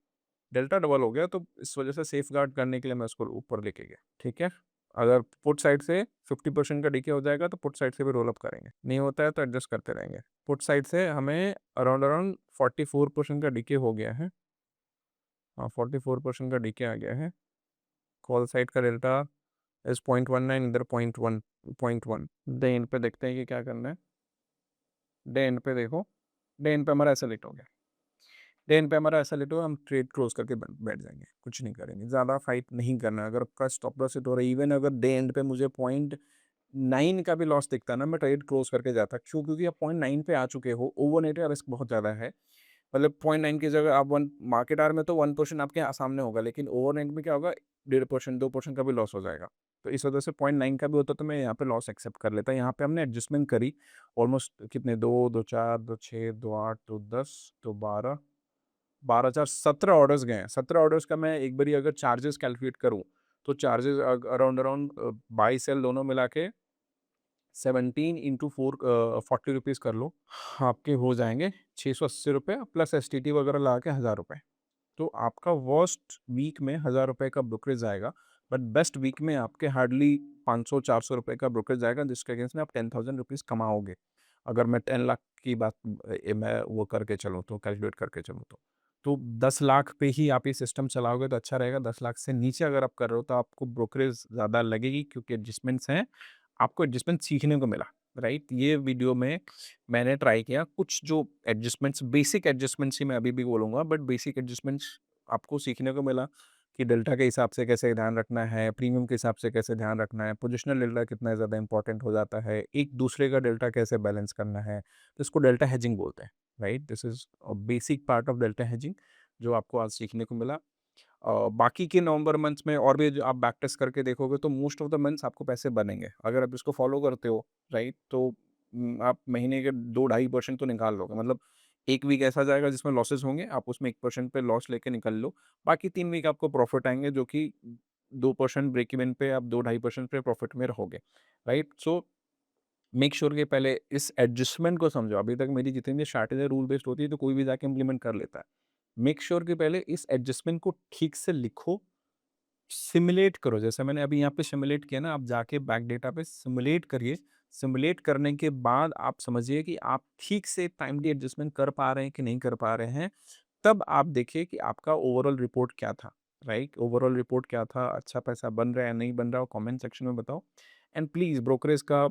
डेल्टा डबल हो गया, तो इस वजह से सेफ गार्ड करने के लिए मैं उसको ऊपर लेके गया, ठीक है। अगर पुट साइड से 50% का डीके हो जाएगा तो पुट साइड से भी रोल अप करेंगे, नहीं होता है तो एडजस्ट करते रहेंगे। पुट साइड से हमें अराउंड अराउंड 44% का डीके हो गया है, हाँ 44% का डीके आ गया है। कॉल साइड का डेल्टा इस 0.19, इधर 0.1, डे एंड पे देखते हैं कि क्या करना है। डे एंड पे देखो, डे एंड पे हमारा ऐसा लेट हो गया, डे एंड पे हमारा ऐसा लेट हो, हम ट्रेड क्लोज करके बैठ जाएंगे, कुछ नहीं करेंगे, ज़्यादा फाइट नहीं करना। अगर आपका स्टॉप लॉस हिट हो रहा है, इवन अगर डे एंड पे मुझे 0.9 का भी लॉस दिखता ना, मैं ट्रेड क्लोज करके जाता, क्यों? क्योंकि आप 0.9 पे आ चुके हो, ओवरनेट का रिस्क बहुत ज़्यादा है, मतलब 0.9 की जगह आप 1, मार्केट आर में तो 1% आपके सामने होगा, लेकिन ओवरनाइट में क्या होगा, 1.5%, 2% का भी लॉस हो जाएगा, तो इस वजह से 0.9 का भी होता तो मैं यहाँ पे लॉस एक्सेप्ट कर लेता। यहाँ पे हमने एडजस्टमेंट करी, ऑलमोस्ट कितने, 2, 2, 4, 2, 6, 2, 8, 2, 10, 2, 12, 12, 4, 17 ऑर्डर्स गए हैं। 17 ऑर्डर्स का मैं एक बारी अगर चार्जेस कैलकुलेट करूँ, तो charges around around buy sell दोनों मिला के 17 × 4, 40 रुपीज़ कर लो, आपके हो जाएंगे 680 रुपये, प्लस STT वगैरह लगा के 1000 रुपये, तो आपका वर्स्ट वीक में 1000 रुपये का ब्रोकरेज आएगा, बट बेस्ट वीक में आपके हार्डली 500-400 रुपये का ब्रोकरेज आएगा, जिसके अगेंस्ट में आप 10,000 रुपीज़ कमाओगे। अगर मैं 10 लाख की बात मैं वो करके चलूँ तो, कैलकुलेट करके चलूँ तो 10 लाख पे ही आप ये सिस्टम चलाओगे तो अच्छा रहेगा। 10 लाख से नीचे अगर आप कर रहे हो तो आपको ब्रोकरेज ज़्यादा लगेगी, क्योंकि एडजस्टमेंट्स हैं, आपको एडजस्टमेंट सीखने को मिला, राइट। ये वीडियो में मैंने ट्राई किया कुछ जो एडजस्टमेंट्स, बेसिक एडजस्टमेंट्स ही मैं अभी भी बोलूँगा, बट बेसिक एडजस्टमेंट्स आपको सीखने को मिला कि डेल्टा के हिसाब से कैसे ध्यान रखना है, प्रीमियम के हिसाब से कैसे ध्यान रखना है, पोजिशनल डेल्टा कितना ज़्यादा इंपॉर्टेंट हो जाता है, एक दूसरे का डेल्टा कैसे बैलेंस करना है, तो इसको डेल्टा हेजिंग बोलते हैं, right. This is basic part of delta hedging जो आपको आज सीखने को मिला। बाकी के नवंबर मंथ्स में और भी जो आप बैक टेस्ट करके देखोगे तो मोस्ट ऑफ द मंथ्स आपको पैसे बनेंगे, अगर आप इसको फॉलो करते हो, राइट। तो आप महीने के 2-2.5% तो निकाल लोगे, मतलब एक वीक ऐसा जाएगा जिसमें लॉसेस होंगे, आप उसमें 1% पे लॉस लेके निकल लो, बाकी 3 वीक आपको प्रॉफिट आएंगे, जो कि 2% ब्रेक इवन पे, आप 2-2.5% पे प्रॉफिट में रहोगे, राइट? सो मेक श्योर कि पहले इस एडजस्टमेंट को समझो। अभी तक मेरी जितनी भी स्ट्रैटेजी रूल बेस्ड होती है तो कोई भी जाके इम्प्लीमेंट कर लेता है। मेक श्योर कि पहले इस एडजस्टमेंट को ठीक से लिखो, सिमुलेट करो। जैसे मैंने अभी यहाँ पे सिमुलेट किया ना, आप जाके बैक डेटा पे सिमुलेट करिए। सिमुलेट करने के बाद आप समझिए कि आप ठीक से टाइमली एडजस्टमेंट कर पा रहे हैं कि नहीं कर पा रहे हैं। तब आप देखिए कि आपका ओवरऑल रिपोर्ट क्या था, राइट? ओवरऑल रिपोर्ट क्या था, अच्छा पैसा बन रहा है या नहीं बन रहा है, कमेंट सेक्शन में बताओ। एंड प्लीज़ ब्रोकरेज का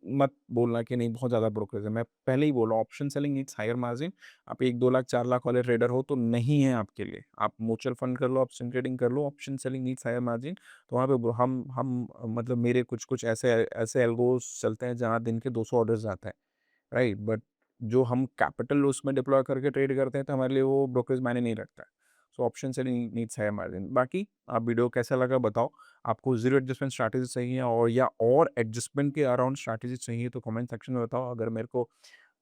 मत बोलना कि नहीं बहुत ज़्यादा ब्रोकरेज है। मैं पहले ही बोला, option selling needs higher margin. आप 1, 2 लाख, 4 लाख वाले ट्रेडर हो तो नहीं है आपके लिए। आप म्यूचुअल फंड कर लो, ऑप्शन ट्रेडिंग कर लो, option selling needs higher margin. तो वहाँ पे हम मतलब मेरे कुछ-कुछ ऐसे ऐसे एल्गोस चलते हैं जहाँ दिन के 200 ऑर्डर्स आते हैं, राइट? बट जो हम कैपिटल उसमें डिप्लॉय करके ट्रेड करते हैं तो हमारे लिए वो ब्रोकरेज मायने नहीं रखता है। So option selling needs higher margin. बाकी आप वीडियो कैसा लगा बताओ? आपको ज़ीरो एडजस्टमेंट स्ट्रैटेजी चाहिए और एडजस्टमेंट के अराउंड स्ट्रैटेजी चाहिए तो कमेंट सेक्शन में बताओ। अगर मेरे को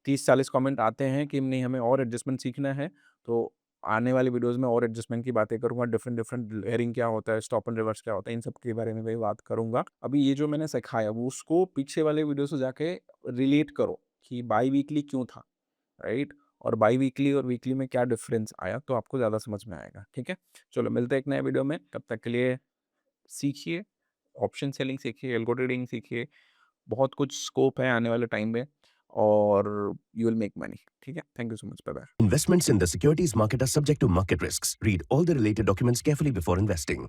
30-40 कमेंट आते हैं कि नहीं हमें और एडजस्टमेंट सीखना है, तो आने वाली वीडियोज़ में और एडजस्टमेंट की बातें करूँगा। डिफरेंट डिफरेंट लेयरिंग क्या होता है, स्टॉप एंड रिवर्स क्या होता है, इन सब के बारे में भी बात करूँगा। अभी ये जो मैंने सिखाया वो उसको पीछे वाले वीडियो से जाके रिलेट करो कि बाई वीकली क्यों था, राइट? और बाई वीकली और वीकली में क्या डिफरेंस आया तो आपको ज़्यादा समझ में आएगा, ठीक है? चलो मिलते हैं एक नए वीडियो में, तब तक के लिए सीखिए, ऑप्शन सेलिंग सीखिए, एल्गो ट्रेडिंग सीखिए। बहुत कुछ स्कोप है आने वाले टाइम में और यू विल मेक मनी, ठीक है? Thank you so much, bye bye. Investments in the securities market are subject to market risks. Read all the related documents carefully before investing.